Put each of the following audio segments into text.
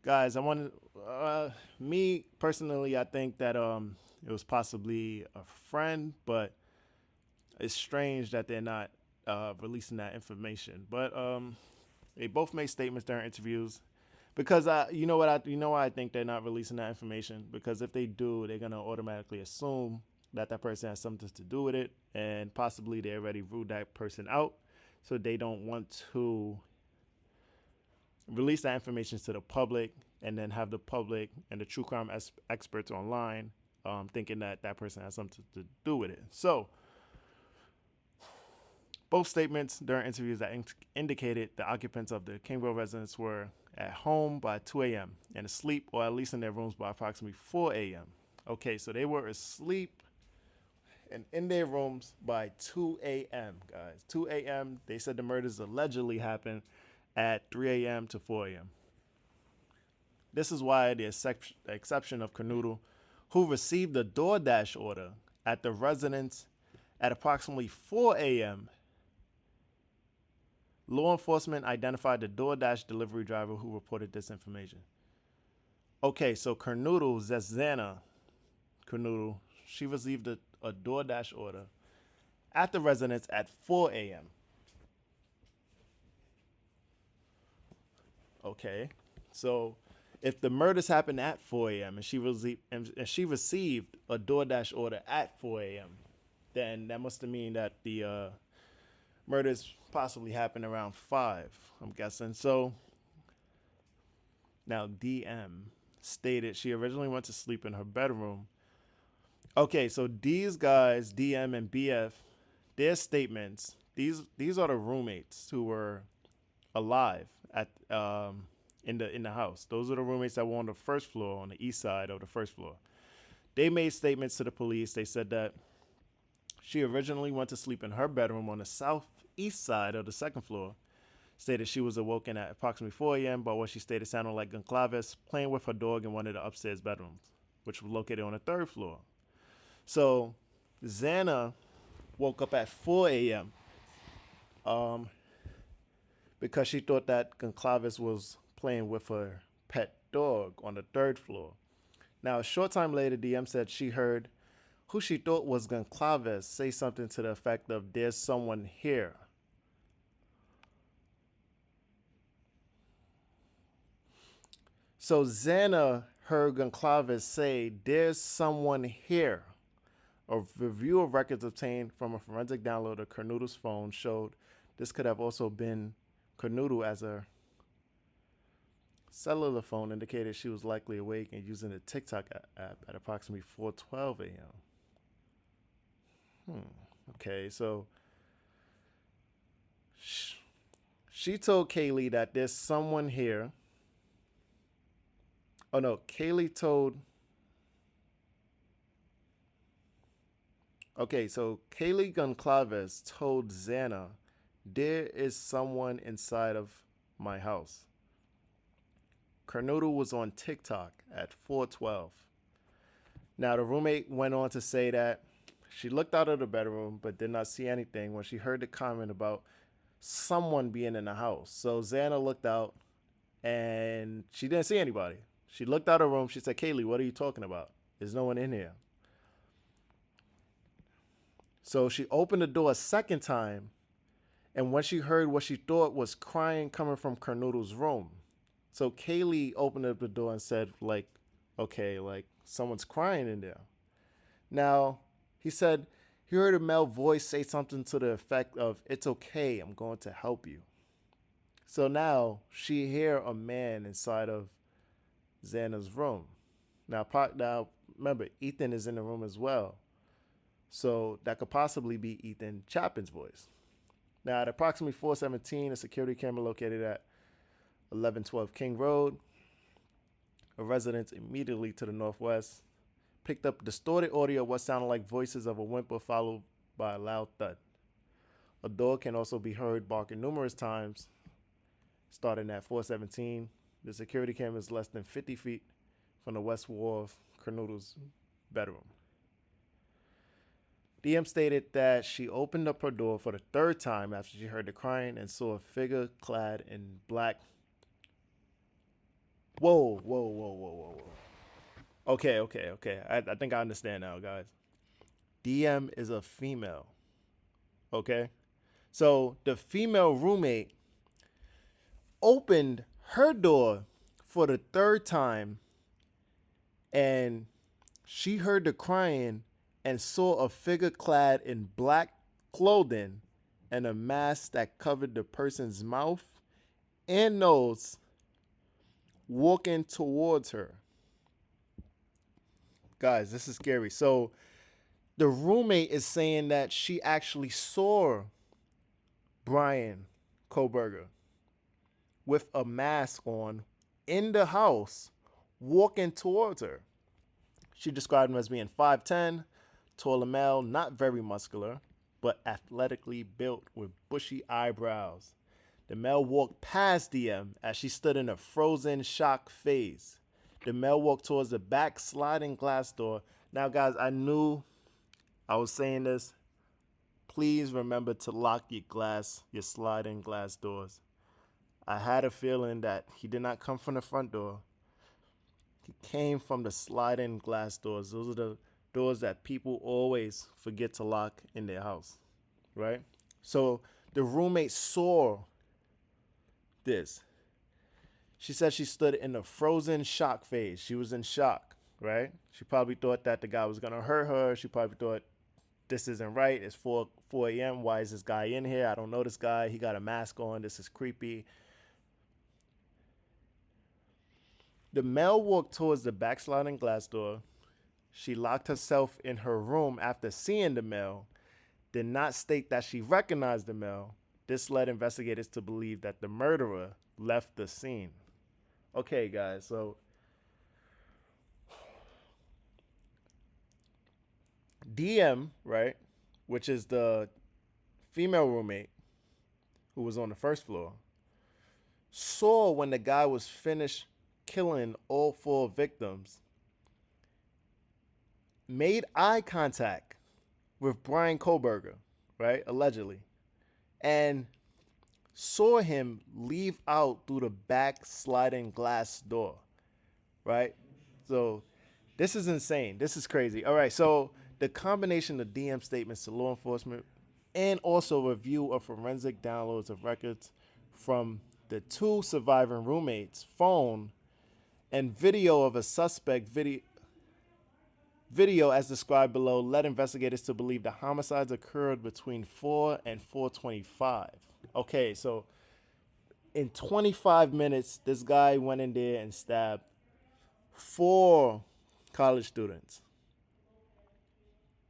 Guys, I wanted me personally. I think that it was possibly a friend, but it's strange that they're not releasing that information. But they both made statements during interviews because you know why I think they're not releasing that information, because if they do, they're gonna automatically assume that that person has something to do with it, and possibly they already ruled that person out, so they don't want to release that information to the public and then have the public and the true crime experts online thinking that that person has something to do with it. So both statements during interviews that indicated the occupants of the Kingville residence were at home by 2 a.m. and asleep, or at least in their rooms by approximately 4 a.m. Okay, so they were asleep and in their rooms by 2 a.m., guys. 2 a.m. They said the murders allegedly happened at 3 a.m. to 4 a.m. This is why the exception of Canoodle, who received a DoorDash order at the residence at approximately 4 a.m., law enforcement identified the DoorDash delivery driver who reported this information. Okay, so Kernoodle, Zezana Kernoodle, she received a DoorDash order at the residence at 4 a.m. Okay, so if the murders happened at 4 a.m. and she received a DoorDash order at 4 a.m., then that must mean that the murders possibly happened around 5, I'm guessing. So now DM stated she originally went to sleep in her bedroom. Okay, so these guys, DM and BF, their statements, these are the roommates who were alive at in the house. Those are the roommates that were on the first floor, on the east side of the first floor. They made statements to the police. They said that she originally went to sleep in her bedroom on the southeast side of the second floor. Stated she was awoken at approximately 4 a.m. by what she stated sounded like Goncalves playing with her dog in one of the upstairs bedrooms, which was located on the third floor. So Xana woke up at 4 a.m. Um, because she thought that Goncalves was playing with her pet dog on the third floor. Now, a short time later, DM said she heard who she thought was Goncalves say something to the effect of, "There's someone here." So Xana heard Goncalves say, "There's someone here." A review of records obtained from a forensic download of Kernoodle's phone showed this could have also been Kernoodle, as a cellular phone indicated she was likely awake and using the TikTok app at approximately 4:12 a.m. Okay, so she told Kaylee that there's someone here. Oh no, Kaylee told. Okay, so Kaylee Goncalves told Xana, "There is someone inside of my house." Kernoodle was on TikTok at 4:12. Now, the roommate went on to say that she looked out of the bedroom but did not see anything when she heard the comment about someone being in the house. So Xana looked out and she didn't see anybody. She looked out of the room. She said, "Kaylee, what are you talking about? There's no one in here." So she opened the door a second time, and when she heard what she thought was crying coming from Kernoodle's room. So Kaylee opened up the door and said, like, "Okay, like someone's crying in there." Now, he said he heard a male voice say something to the effect of, "It's okay, I'm going to help you." So now she hear a man inside of Xana's room. Now remember, Ethan is in the room as well. So that could possibly be Ethan Chapin's voice. Now at approximately 4:17, a security camera located at 1112 King Road, a residence immediately to the northwest, picked up distorted audio of what sounded like voices of a whimper followed by a loud thud. A dog can also be heard barking numerous times, starting at 4:17. The security camera is less than 50 feet from the west wall of Kernoodle's bedroom. DM stated that she opened up her door for the third time after she heard the crying and saw a figure clad in black Whoa, whoa, whoa, whoa, whoa, whoa. Okay, okay, okay. I think I understand now, guys. DM is a female. Okay? So the female roommate opened her door for the third time and she heard the crying and saw a figure clad in black clothing and a mask that covered the person's mouth and nose walking towards her. Guys, this is scary. So the roommate is saying that she actually saw Brian Koberger with a mask on in the house walking towards her. She described him as being 5'10, taller male, not very muscular, but athletically built with bushy eyebrows. The male walked past DM as she stood in a frozen shock phase. The male walked towards the back sliding glass door. Now, guys, I knew I was saying this. Please remember to lock your sliding glass doors. I had a feeling that he did not come from the front door. He came from the sliding glass doors. Those are the doors that people always forget to lock in their house, right? So the roommate saw this. She said she stood in a frozen shock phase. She was in shock, right? She probably thought that the guy was gonna hurt her. She probably thought this isn't right. It's 4 a.m. Why is this guy in here? I don't know this guy. He got a mask on. This is creepy. The male walked towards the backsliding glass door. She locked herself in her room after seeing the male, did not state that she recognized the male. This led investigators to believe that the murderer left the scene. Okay, guys, so DM, right, which is the female roommate who was on the first floor, saw when the guy was finished killing all four victims, made eye contact with Brian Koberger, right, allegedly, and saw him leave out through the back sliding glass door, right? So this is insane. This is crazy. All right, so the combination of DM statements to law enforcement and also review of forensic downloads of records from the two surviving roommates' phone and video of a suspect video as described below led investigators to believe the homicides occurred between 4 and 4:25. Okay, so in 25 minutes, this guy went in there and stabbed four college students.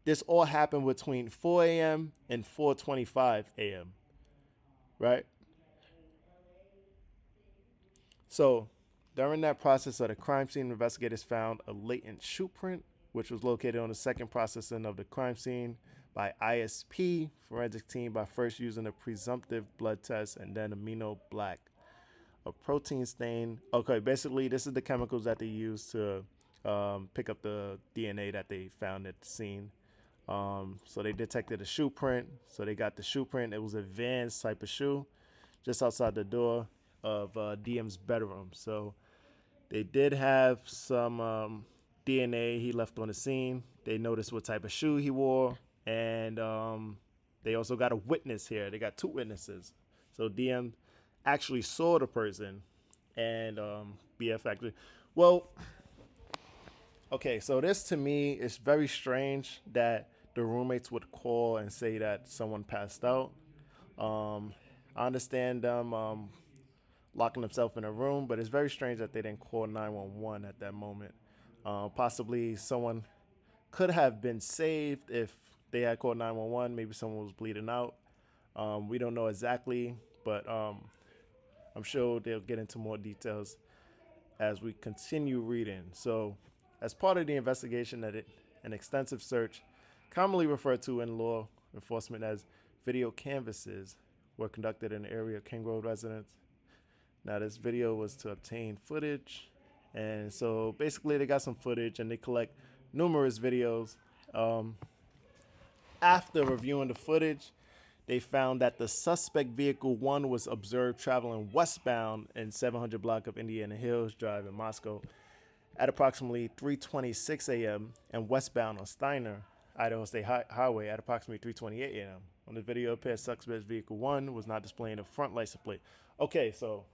This all happened between 4 a.m. and 4:25 a.m., right? So during that process of the crime scene, investigators found a latent shoe print, which was located on the second processing of the crime scene by ISP forensic team by first using a presumptive blood test and then amino black, a protein stain. Okay, basically this is the chemicals that they use to pick up the DNA that they found at the scene. So they detected a shoe print. So they got the shoe print. It was a Vans type of shoe just outside the door of DM's bedroom. So they did have some DNA he left on the scene. They noticed what type of shoe he wore. And they also got a witness here. They got two witnesses. So DM actually saw the person and BF actually. Well, okay, so this to me is very strange that the roommates would call and say that someone passed out. I understand them locking themselves in a room, but it's very strange that they didn't call 911 at that moment. Possibly someone could have been saved if they had called 911. Maybe someone was bleeding out. We don't know exactly, but I'm sure they'll get into more details as we continue reading. So, as part of the investigation, an extensive search, commonly referred to in law enforcement as video canvases, were conducted in the area of King Road residents. Now, this video was to obtain footage, and so basically they got some footage and they collect numerous videos. After reviewing the footage, They found that the suspect vehicle 1 was observed traveling westbound in 700 block of Indiana Hills Drive in Moscow at approximately 3:26 a.m. and westbound on Steiner, Idaho State Highway at approximately 3:28 a.m. On the video, appears suspect vehicle 1 was not displaying a front license plate. Okay, so